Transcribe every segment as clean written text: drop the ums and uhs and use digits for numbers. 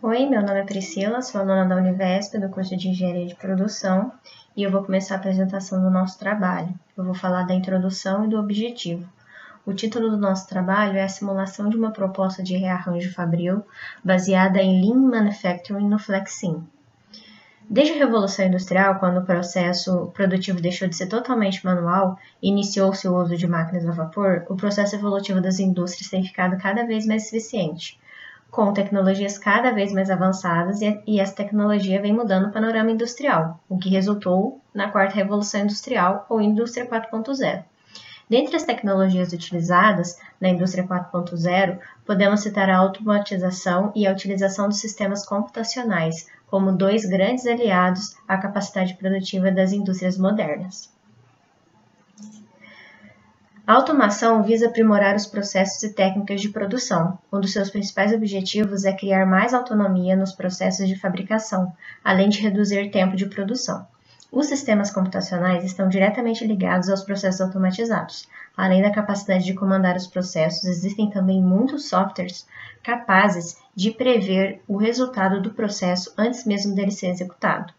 Oi, meu nome é Priscila, sou aluna da Univesp, do curso de Engenharia de Produção, e eu vou começar a apresentação do nosso trabalho. Eu vou falar da introdução e do objetivo. O título do nosso trabalho é a simulação de uma proposta de rearranjo fabril baseada em Lean Manufacturing no FlexSim. Desde a Revolução Industrial, quando o processo produtivo deixou de ser totalmente manual e iniciou-se o uso de máquinas a vapor, o processo evolutivo das indústrias tem ficado cada vez mais eficiente, com tecnologias cada vez mais avançadas e essa tecnologia vem mudando o panorama industrial, o que resultou na quarta revolução industrial ou indústria 4.0. Dentre as tecnologias utilizadas na indústria 4.0, podemos citar a automatização e a utilização dos sistemas computacionais como dois grandes aliados à capacidade produtiva das indústrias modernas. A automação visa aprimorar os processos e técnicas de produção. Um dos seus principais objetivos é criar mais autonomia nos processos de fabricação, além de reduzir tempo de produção. Os sistemas computacionais estão diretamente ligados aos processos automatizados. Além da capacidade de comandar os processos, existem também muitos softwares capazes de prever o resultado do processo antes mesmo dele ser executado.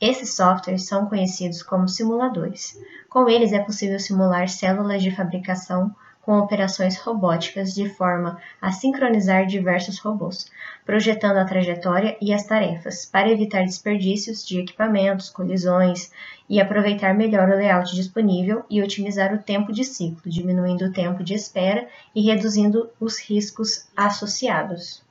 Esses softwares são conhecidos como simuladores. Com eles é possível simular células de fabricação com operações robóticas de forma a sincronizar diversos robôs, projetando a trajetória e as tarefas, para evitar desperdícios de equipamentos, colisões e aproveitar melhor o layout disponível e otimizar o tempo de ciclo, diminuindo o tempo de espera e reduzindo os riscos associados.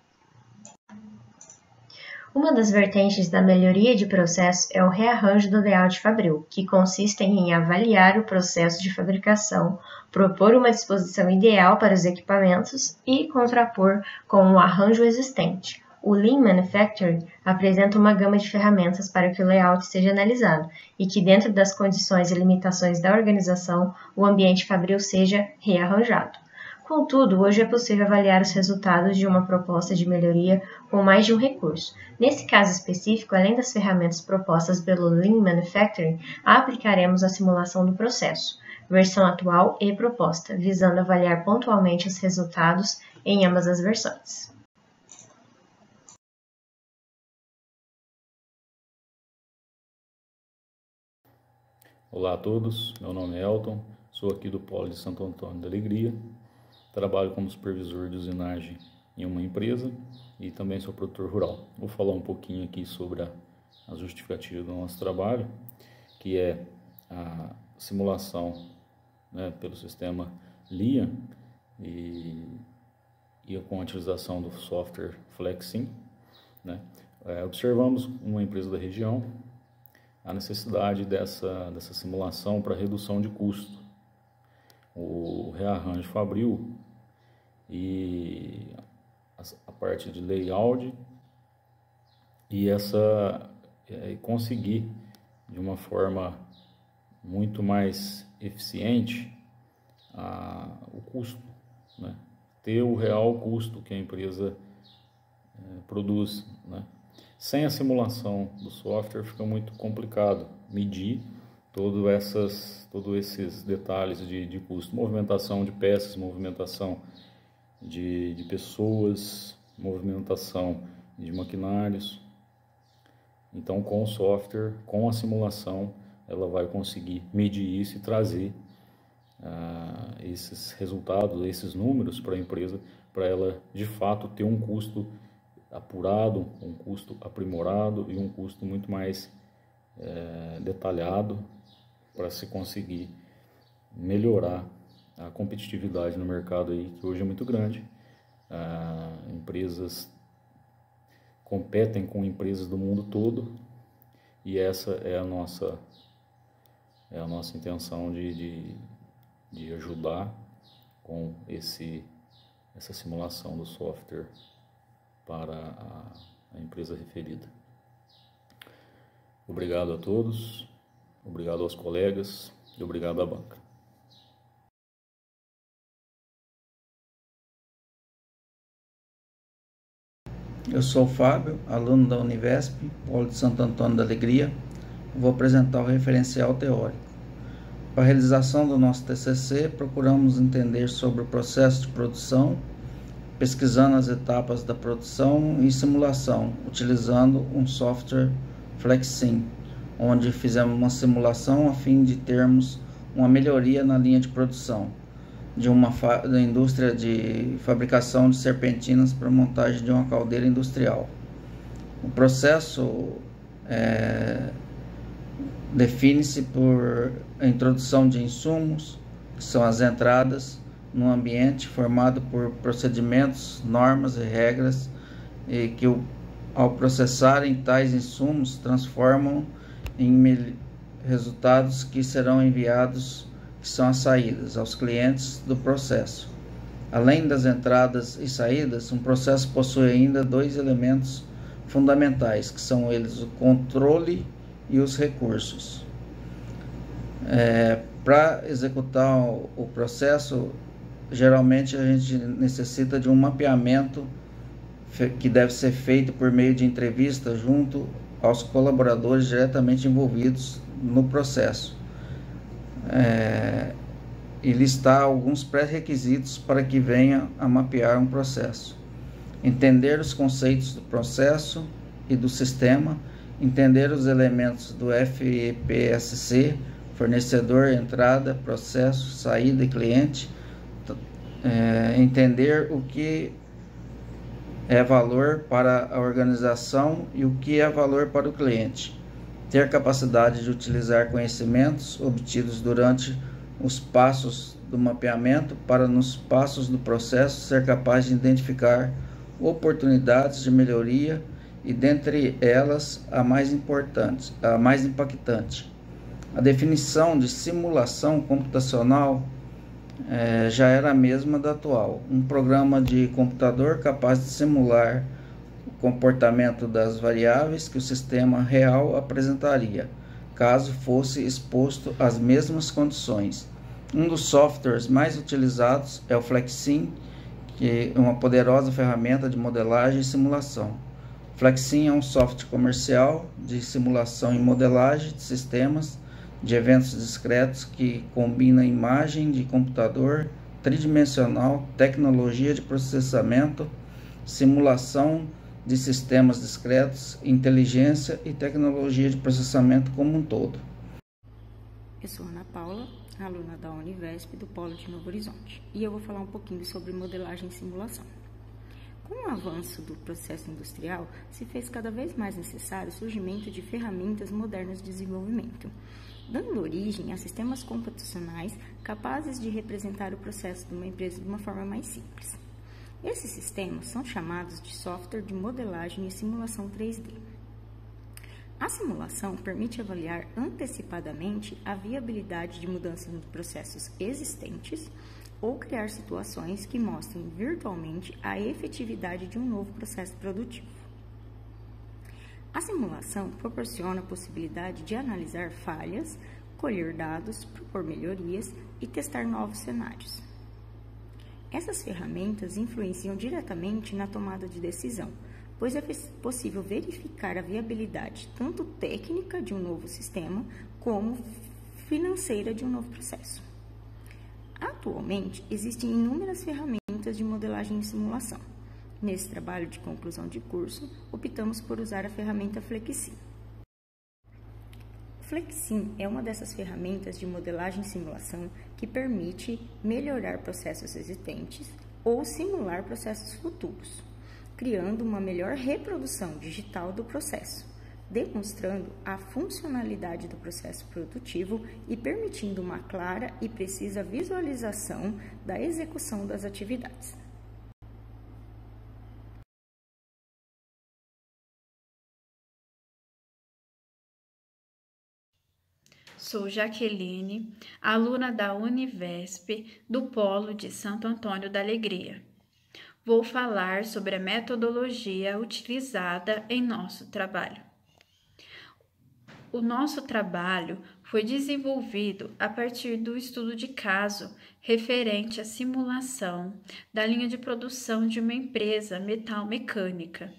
Uma das vertentes da melhoria de processo é o rearranjo do layout fabril, que consiste em avaliar o processo de fabricação, propor uma disposição ideal para os equipamentos e contrapor com o arranjo existente. O Lean Manufacturing apresenta uma gama de ferramentas para que o layout seja analisado e que, dentro das condições e limitações da organização, o ambiente fabril seja rearranjado. Contudo, hoje é possível avaliar os resultados de uma proposta de melhoria com mais de um recurso. Nesse caso específico, além das ferramentas propostas pelo Lean Manufacturing, aplicaremos a simulação do processo, versão atual e proposta, visando avaliar pontualmente os resultados em ambas as versões. Olá a todos, meu nome é Elton, sou aqui do Polo de Santo Antônio da Alegria. Trabalho como supervisor de usinagem em uma empresa e também sou produtor rural. Vou falar um pouquinho aqui sobre a justificativa do nosso trabalho, que é a simulação, né, pelo sistema LIA e com a utilização do software FlexSim, né. Observamos uma empresa da região a necessidade dessa simulação para redução de custo. O rearranjo fabril e a parte de layout e conseguir de uma forma muito mais eficiente o custo, né? Ter o real custo que a empresa produz, né? Sem a simulação do software fica muito complicado medir todos esses detalhes de custo, movimentação de peças, movimentação de pessoas, movimentação de maquinários. Então, com o software, com a simulação, ela vai conseguir medir isso e trazer esses resultados, esses números para a empresa, para ela de fato ter um custo apurado, um custo aprimorado e um custo muito mais detalhado, para se conseguir melhorar a competitividade no mercado aí, que hoje é muito grande. Empresas competem com empresas do mundo todo e essa é a nossa intenção de ajudar com essa simulação do software para a empresa referida. Obrigado a todos. Obrigado aos colegas e obrigado à banca. Eu sou o Fábio, aluno da Univesp, Polo de Santo Antônio da Alegria. Vou apresentar o referencial teórico. Para a realização do nosso TCC, procuramos entender sobre o processo de produção, pesquisando as etapas da produção e simulação, utilizando um software FlexSim, onde fizemos uma simulação a fim de termos uma melhoria na linha de produção da indústria de fabricação de serpentinas para montagem de uma caldeira industrial. O processo define-se por a introdução de insumos, que são as entradas, num ambiente formado por procedimentos, normas e regras, e que ao processarem tais insumos transformam em resultados que serão enviados, que são as saídas, aos clientes do processo. Além das entradas e saídas, um processo possui ainda dois elementos fundamentais, que são eles o controle e os recursos. Para executar o processo, geralmente a gente necessita de um mapeamento que deve ser feito por meio de entrevista junto aos colaboradores diretamente envolvidos no processo, e listar alguns pré-requisitos para que venha a mapear um processo. Entender os conceitos do processo e do sistema, entender os elementos do FEPSC, fornecedor, entrada, processo, saída e cliente, entender o que é valor para a organização e o que é valor para o cliente, ter capacidade de utilizar conhecimentos obtidos durante os passos do mapeamento para, nos passos do processo, ser capaz de identificar oportunidades de melhoria e, dentre elas, a mais impactante. A definição de simulação computacional já era a mesma da atual. Um programa de computador capaz de simular o comportamento das variáveis que o sistema real apresentaria, caso fosse exposto às mesmas condições. Um dos softwares mais utilizados é o FlexSim, que é uma poderosa ferramenta de modelagem e simulação. O FlexSim é um software comercial de simulação e modelagem de sistemas de eventos discretos que combina imagem de computador tridimensional, tecnologia de processamento, simulação de sistemas discretos, inteligência e tecnologia de processamento como um todo. Eu sou Ana Paula, aluna da Univesp do Polo de Novo Horizonte, e eu vou falar um pouquinho sobre modelagem e simulação. Com o avanço do processo industrial, se fez cada vez mais necessário o surgimento de ferramentas modernas de desenvolvimento, dando origem a sistemas computacionais capazes de representar o processo de uma empresa de uma forma mais simples. Esses sistemas são chamados de software de modelagem e simulação 3D. A simulação permite avaliar antecipadamente a viabilidade de mudanças nos processos existentes ou criar situações que mostrem virtualmente a efetividade de um novo processo produtivo. A simulação proporciona a possibilidade de analisar falhas, colher dados, propor melhorias e testar novos cenários. Essas ferramentas influenciam diretamente na tomada de decisão, pois é possível verificar a viabilidade tanto técnica de um novo sistema como financeira de um novo processo. Atualmente, existem inúmeras ferramentas de modelagem e simulação. Nesse trabalho de conclusão de curso, optamos por usar a ferramenta FlexSim. FlexSim é uma dessas ferramentas de modelagem e simulação que permite melhorar processos existentes ou simular processos futuros, criando uma melhor reprodução digital do processo, demonstrando a funcionalidade do processo produtivo e permitindo uma clara e precisa visualização da execução das atividades. Sou Jaqueline, aluna da Univesp do Polo de Santo Antônio da Alegria. Vou falar sobre a metodologia utilizada em nosso trabalho. O nosso trabalho foi desenvolvido a partir do estudo de caso referente à simulação da linha de produção de uma empresa metalmecânica,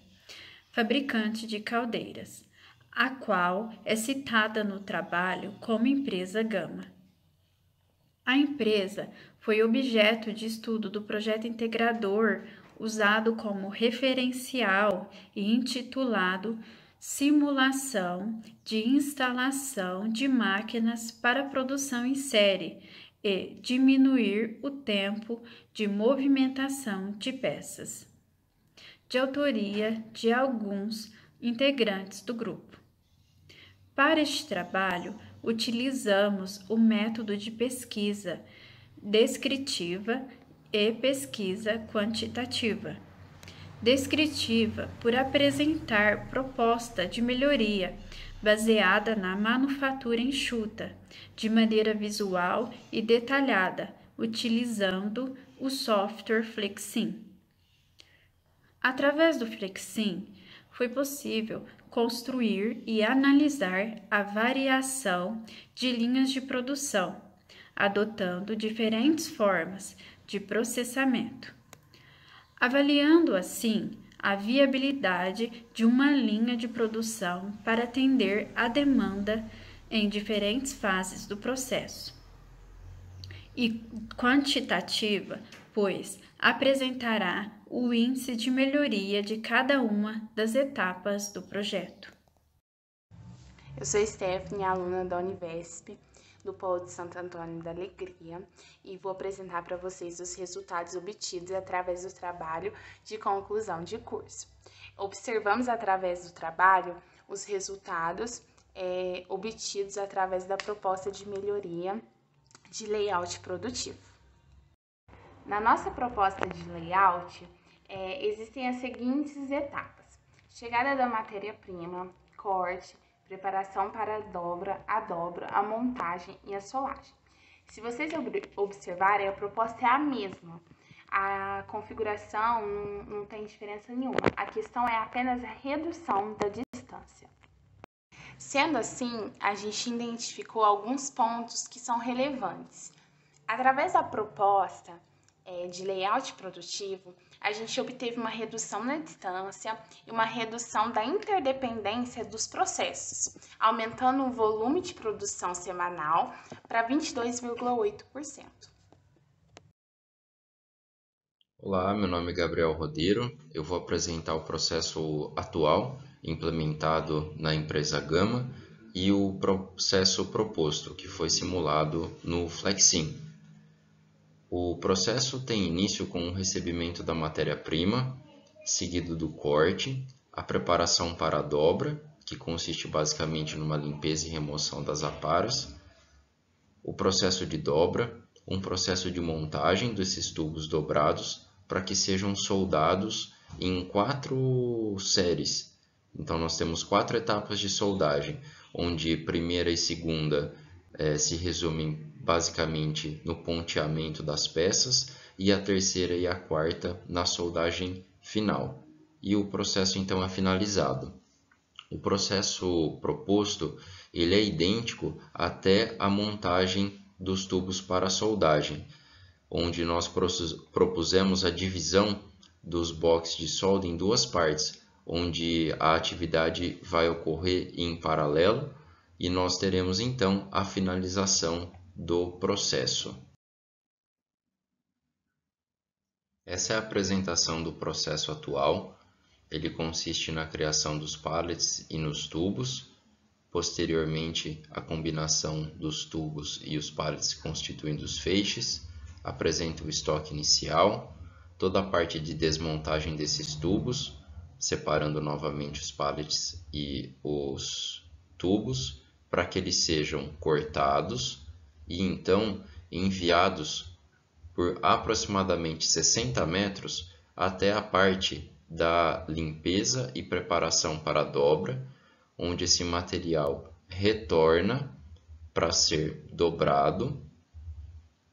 fabricante de caldeiras, a qual é citada no trabalho como empresa Gama. A empresa foi objeto de estudo do projeto integrador usado como referencial e intitulado Simulação de instalação de máquinas para produção em série e diminuir o tempo de movimentação de peças, de autoria de alguns integrantes do grupo. Para este trabalho, utilizamos o método de pesquisa descritiva e pesquisa quantitativa. Descritiva, por apresentar proposta de melhoria baseada na manufatura enxuta, de maneira visual e detalhada, utilizando o software Flexim. Através do Flexim, foi possível construir e analisar a variação de linhas de produção, adotando diferentes formas de processamento, avaliando assim a viabilidade de uma linha de produção para atender a demanda em diferentes fases do processo. E quantitativa, pois apresentará o índice de melhoria de cada uma das etapas do projeto. Eu sou Stephanie, aluna da Univesp, do Polo de Santo Antônio da Alegria, e vou apresentar para vocês os resultados obtidos através do trabalho de conclusão de curso. Observamos através do trabalho os resultados obtidos através da proposta de melhoria de layout produtivo. Na nossa proposta de layout, existem as seguintes etapas: chegada da matéria-prima, corte, preparação para a dobra, a montagem e a solagem. Se vocês observarem, a proposta é a mesma. A configuração não tem diferença nenhuma. A questão é apenas a redução da distância. Sendo assim, a gente identificou alguns pontos que são relevantes. Através da proposta de layout produtivo, a gente obteve uma redução na distância e uma redução da interdependência dos processos, aumentando o volume de produção semanal para 22,8%. Olá, meu nome é Gabriel Rodeiro. Eu vou apresentar o processo atual implementado na empresa Gama e o processo proposto, que foi simulado no Flexim. O processo tem início com o recebimento da matéria-prima, seguido do corte, a preparação para a dobra, que consiste basicamente numa limpeza e remoção das aparas, o processo de dobra, um processo de montagem desses tubos dobrados para que sejam soldados em 4 séries. Então nós temos 4 etapas de soldagem, onde primeira e segunda se resumem basicamente no ponteamento das peças, e a terceira e a quarta na soldagem final. E o processo então é finalizado. O processo proposto ele é idêntico até a montagem dos tubos para soldagem, onde nós propusemos a divisão dos boxes de solda em 2 partes, onde a atividade vai ocorrer em paralelo, e nós teremos então a finalização do processo. Essa é a apresentação do processo atual. Ele consiste na criação dos pallets e nos tubos, posteriormente a combinação dos tubos e os pallets constituindo os feixes, apresenta o estoque inicial, toda a parte de desmontagem desses tubos, separando novamente os pallets e os tubos, para que eles sejam cortados e então enviados por aproximadamente 60 metros até a parte da limpeza e preparação para a dobra, onde esse material retorna para ser dobrado.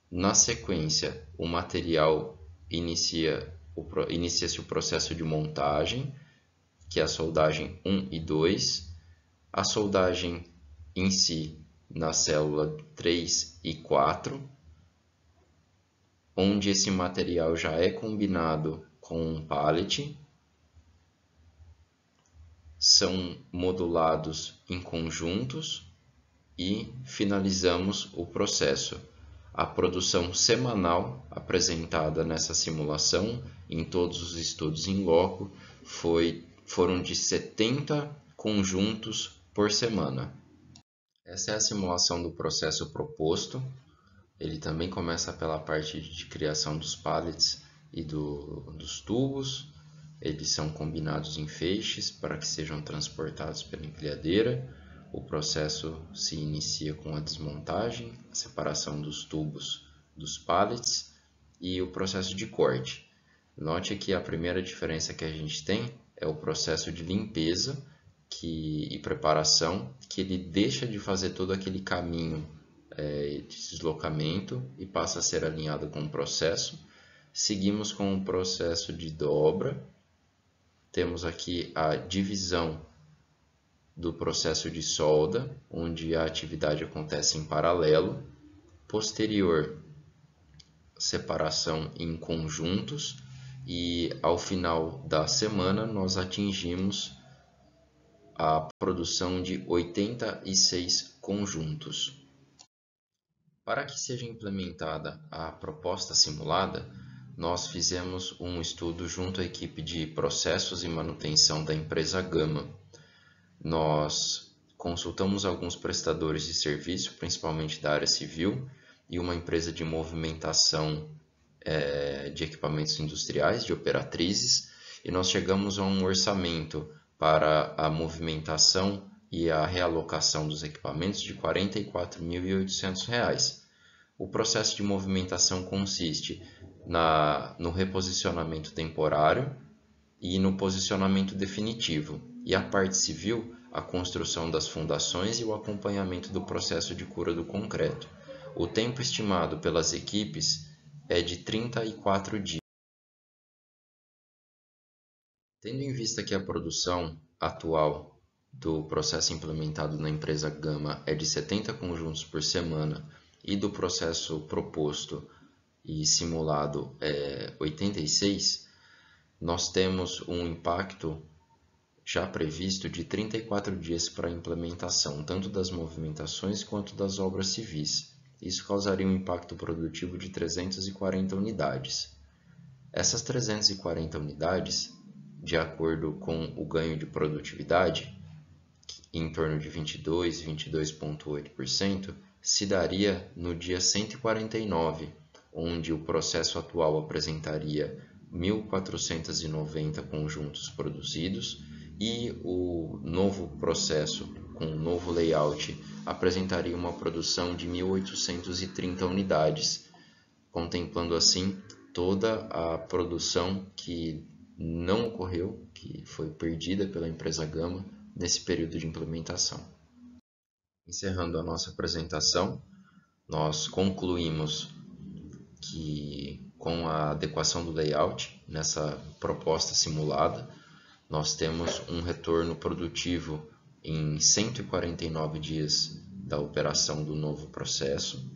Na sequência, o material inicia-se o processo de montagem, que é a soldagem 1 e 2, a soldagem em si na célula 3 e 4, onde esse material já é combinado com um pallet, são modulados em conjuntos e finalizamos o processo. A produção semanal apresentada nessa simulação, em todos os estudos in loco, foram de 70 conjuntos por semana. Essa é a simulação do processo proposto. Ele também começa pela parte de criação dos pallets e dos tubos. Eles são combinados em feixes para que sejam transportados pela empilhadeira. O processo se inicia com a desmontagem, a separação dos tubos dos pallets e o processo de corte. Note que a primeira diferença que a gente tem é o processo de limpeza e preparação, que ele deixa de fazer todo aquele caminho de deslocamento e passa a ser alinhado com o processo. Seguimos com o processo de dobra. Temos aqui a divisão do processo de solda, onde a atividade acontece em paralelo. Posterior, separação em conjuntos. E ao final da semana nós atingimos a produção de 86 conjuntos. Para que seja implementada a proposta simulada, nós fizemos um estudo junto à equipe de processos e manutenção da empresa Gama. Nós consultamos alguns prestadores de serviço, principalmente da área civil, e uma empresa de movimentação de equipamentos industriais, de operatrizes, e nós chegamos a um orçamento para a movimentação e a realocação dos equipamentos de R$ 44.800. O processo de movimentação consiste no reposicionamento temporário e no posicionamento definitivo, e a parte civil, a construção das fundações e o acompanhamento do processo de cura do concreto. O tempo estimado pelas equipes é de 34 dias. Tendo em vista que a produção atual do processo implementado na empresa Gama é de 70 conjuntos por semana e do processo proposto e simulado é 86, nós temos um impacto já previsto de 34 dias para a implementação, tanto das movimentações quanto das obras civis. Isso causaria um impacto produtivo de 340 unidades. Essas 340 unidades, de acordo com o ganho de produtividade, em torno de 22,8%, se daria no dia 149, onde o processo atual apresentaria 1.490 conjuntos produzidos e o novo processo, com o novo layout, apresentaria uma produção de 1.830 unidades, contemplando assim toda a produção que não ocorreu, que foi perdida pela empresa Gama nesse período de implementação. Encerrando a nossa apresentação, nós concluímos que com a adequação do layout nessa proposta simulada, nós temos um retorno produtivo em 149 dias da operação do novo processo.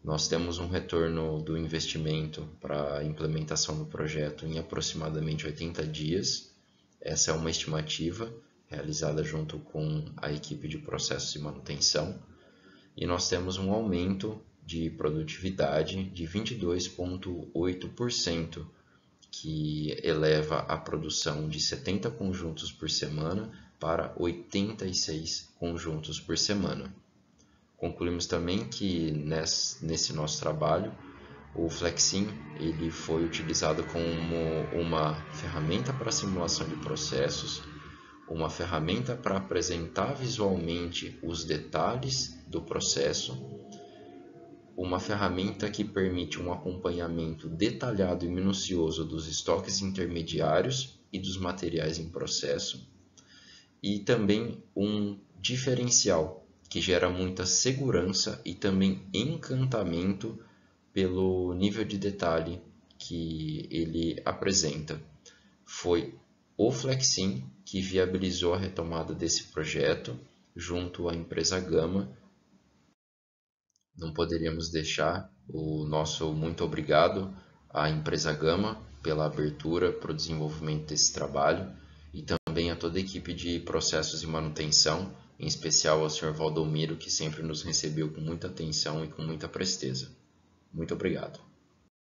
Nós temos um retorno do investimento para a implementação do projeto em aproximadamente 80 dias. Essa é uma estimativa realizada junto com a equipe de processos e manutenção. E nós temos um aumento de produtividade de 22,8%, que eleva a produção de 70 conjuntos por semana para 86 conjuntos por semana. Concluímos também que nesse nosso trabalho, o Flexim ele foi utilizado como uma ferramenta para simulação de processos, uma ferramenta para apresentar visualmente os detalhes do processo, uma ferramenta que permite um acompanhamento detalhado e minucioso dos estoques intermediários e dos materiais em processo, e também um diferencial que gera muita segurança e também encantamento pelo nível de detalhe que ele apresenta. Foi o Flexim que viabilizou a retomada desse projeto junto à empresa Gama. Não poderíamos deixar o nosso muito obrigado à empresa Gama pela abertura para o desenvolvimento desse trabalho e também a toda a equipe de processos e manutenção, em especial ao Sr. Valdomiro, que sempre nos recebeu com muita atenção e com muita presteza. Muito obrigado.